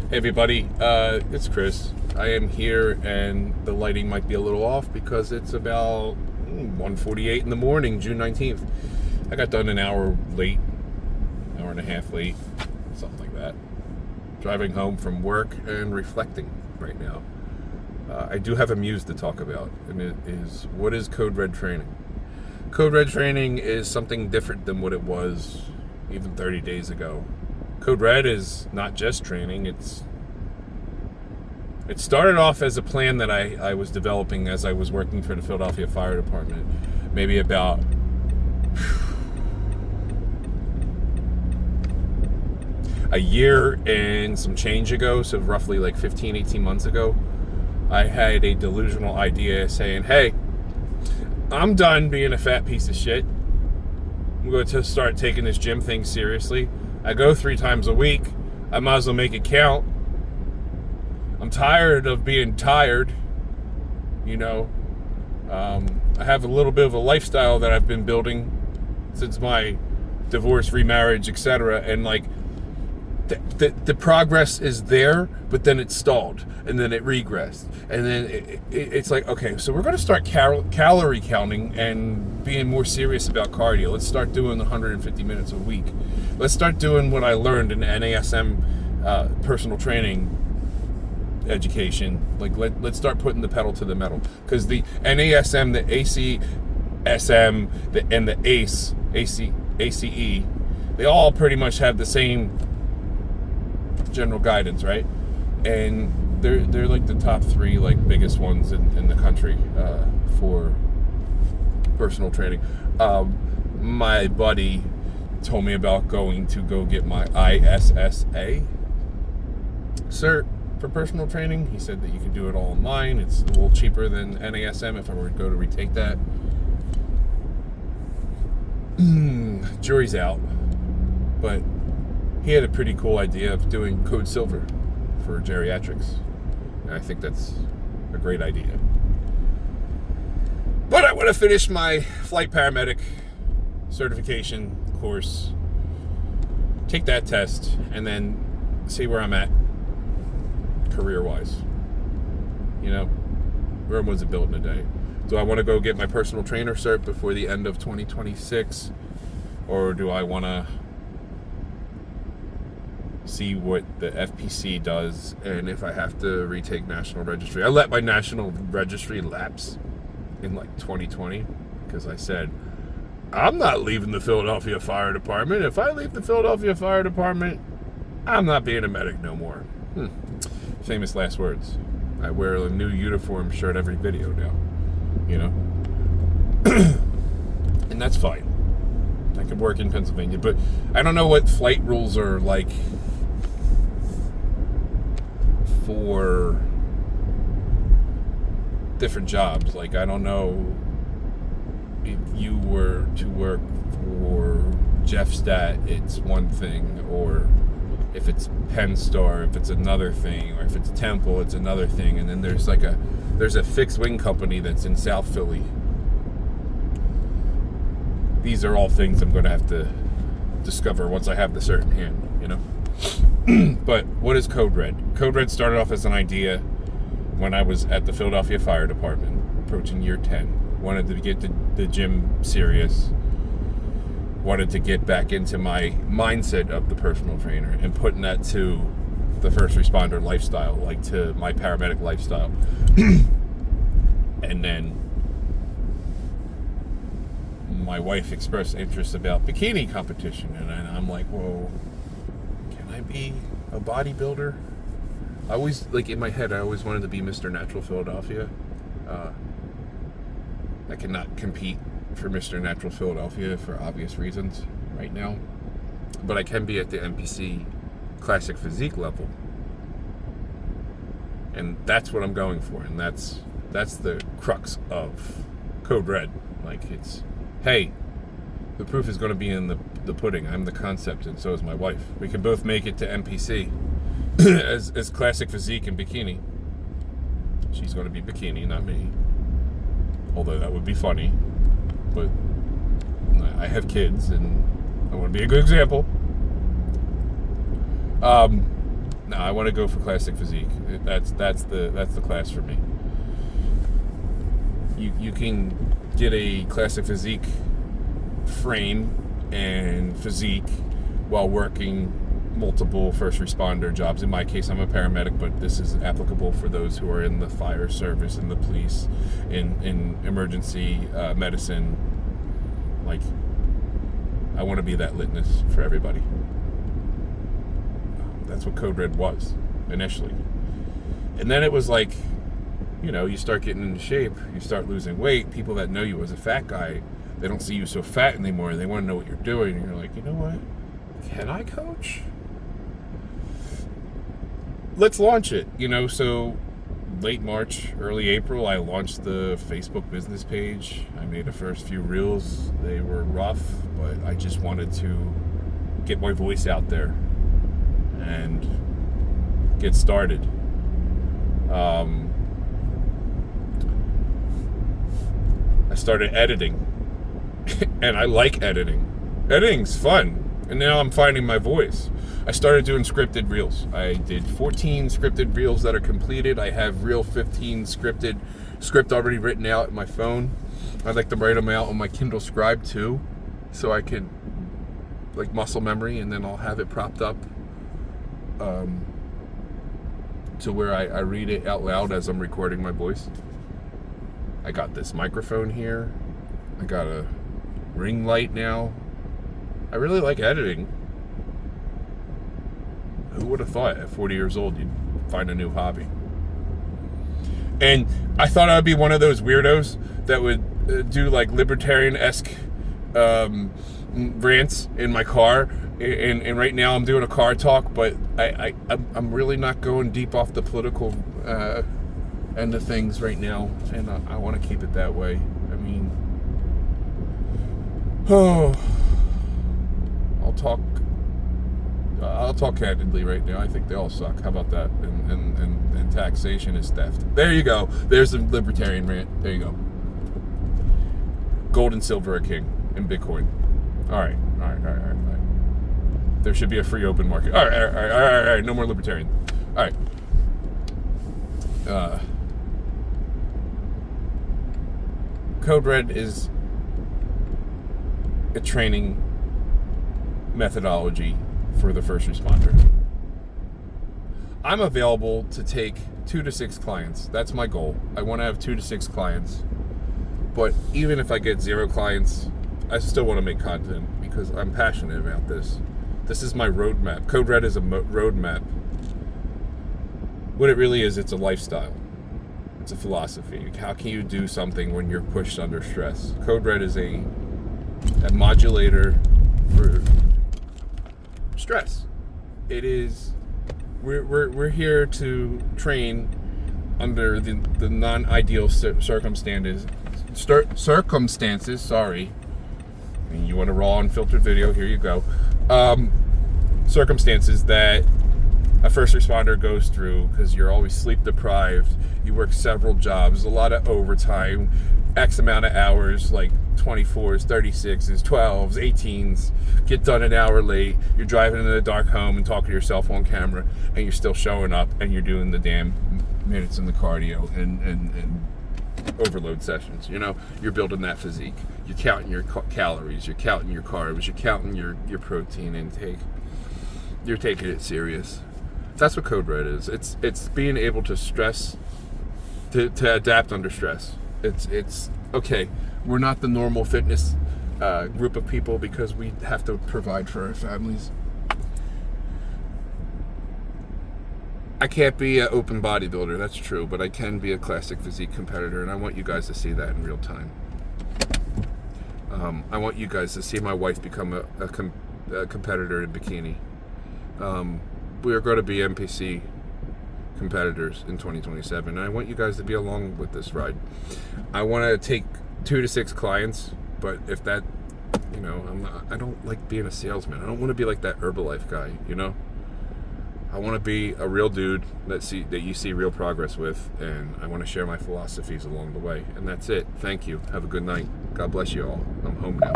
Hey everybody, it's Chris. I am here and the lighting might be a little off because it's about 1:48 in the morning, June 19th. I got done an hour late, hour and a half late, something like that. Driving home from work and reflecting right now. I do have a muse to talk about, and it is, what is Code Red training? Code Red training is something different than what it was even 30 days ago. Code Red is not just training. It started off as a plan that I was developing as I was working for the Philadelphia Fire Department, maybe about a year and some change ago, so roughly like 15, 18 months ago. I had a delusional idea saying, hey, I'm done being a fat piece of shit. I'm going to start taking this gym thing seriously. I go 3 times a week. I might as well make it count. I'm tired of being tired. I have a little bit of a lifestyle that I've been building since my divorce, remarriage, etc. And like the progress is there, but then it stalled, and then it regressed, and then it's like, okay, so we're going to start calorie counting and being more serious about cardio. Let's start doing 150 minutes a week. Let's start doing what I learned in the NASM personal training education. Like let's start putting the pedal to the metal, because the NASM, the ACSM, and the ACE, they all pretty much have the same general guidance, right? And they're like the top 3 like biggest ones in the country for personal training. My buddy told me about going to go get my ISSA cert for personal training. He said that you could do it all online. It's a little cheaper than NASM if I were to go to retake that. Jury's out, but he had a pretty cool idea of doing Code Silver for geriatrics, and I think that's a great idea. But I want to finish my flight paramedic certification course, take that test, and then see where I'm at career-wise. Where was it built in a day? Do I want to go get my personal trainer cert before the end of 2026, or do I want to see what the FPC does, and if I have to retake National Registry? I let my National Registry lapse in like 2020 because I said, I'm not leaving the Philadelphia Fire Department. If I leave the Philadelphia Fire Department, I'm not being a medic no more. Famous last words. I wear a new uniform shirt every video now, and that's fine. I could work in Pennsylvania, but I don't know what flight rules are like for different jobs. Like, I don't know if you were to work for Jeffstat, it's one thing, or if it's Pennstar, if it's another thing, or if it's Temple, it's another thing. And then there's a fixed wing company that's in South Philly. These are all things I'm going to have to discover once I have the cert in hand, But what is Code Red? Code Red started off as an idea when I was at the Philadelphia Fire Department, approaching year 10. Wanted to get the gym serious. Wanted to get back into my mindset of the personal trainer and putting that to the first responder lifestyle, like to my paramedic lifestyle. And then my wife expressed interest about bikini competition, and I'm like, whoa, can I be a bodybuilder? I always, like, in my head, I always wanted to be Mr. Natural Philadelphia. I cannot compete for Mr. Natural Philadelphia for obvious reasons right now, but I can be at the NPC Classic Physique level, and that's what I'm going for, and that's the crux of Code Red. Like, it's, hey, the proof is going to be in the pudding. I'm the concept, and so is my wife. We can both make it to NPC as Classic Physique and bikini. She's going to be bikini, not me. Although that would be funny. But I have kids, and I want to be a good example. No, I want to go for classic physique. That's the class for me. You can get a classic physique frame and physique while working multiple first responder jobs. In my case, I'm a paramedic, but this is applicable for those who are in the fire service, in the police, in emergency medicine. Like, I want to be that litmus for everybody. That's what Code Red was initially. And then it was like, you start getting into shape, you start losing weight. People that know you as a fat guy, they don't see you so fat anymore. They want to know what you're doing. And you're like, you know what? Can I coach? Let's launch it. So late March, early April, I launched the Facebook business page. I made the first few reels. They were rough, but I just wanted to get my voice out there and get started. I started editing, and I like editing. Editing's fun, and now I'm finding my voice. I started doing scripted reels. I did 14 scripted reels that are completed. I have reel 15 script already written out in my phone. I'd like to write them out on my Kindle Scribe too, so I can, like, muscle memory, and then I'll have it propped up to where I read it out loud as I'm recording my voice. I got this microphone here. I got a ring light now. I really like editing. Who would have thought at 40 years old you'd find a new hobby? And I thought I'd be one of those weirdos that would do like libertarian-esque rants in my car. And right now I'm doing a car talk, but I'm really not going deep off the political end of things right now, and I want to keep it that way. I mean, I'll talk candidly right now. I think they all suck. How about that? And taxation is theft. There you go. There's a libertarian rant. There you go. Gold and silver are king, and Bitcoin. All right. There should be a free open market. All right. No more libertarian. All right. Code Red is a training methodology for the first responder. I'm available to take 2 to 6 clients. That's my goal. I want to have 2 to 6 clients. But even if I get 0 clients, I still want to make content because I'm passionate about this. This is my roadmap. Code Red is a roadmap. What it really is, it's a lifestyle. It's a philosophy. How can you do something when you're pushed under stress? Code Red is a modulator for stress. It is. We're here to train under the non-ideal circumstances. Sorry. I mean, you want a raw unfiltered video? Here you go. Circumstances that a first responder goes through because you're always sleep deprived. You work several jobs, a lot of overtime, X amount of hours, like 24s, 36s, 12s, 18s, get done an hour late. You're driving in a dark home and talking to yourself on camera, and you're still showing up, and you're doing the damn minutes in the cardio and overload sessions. You're building that physique. You're counting your calories. You're counting your carbs. You're counting your protein intake. You're taking it serious. That's what Code Red is. It's being able to stress, to adapt under stress. It's okay. We're not the normal fitness group of people because we have to provide for our families. I can't be an open bodybuilder, that's true, but I can be a classic physique competitor, and I want you guys to see that in real time. I want you guys to see my wife become a competitor in bikini. We are going to be NPC competitors in 2027, and I want you guys to be along with this ride. I want to take 2 to 6 clients, but if that, I don't like being a salesman. I don't want to be like that Herbalife guy, I want to be a real dude that you see real progress with, and I want to share my philosophies along the way. And that's it. Thank you. Have a good night. God bless you all. I'm home now.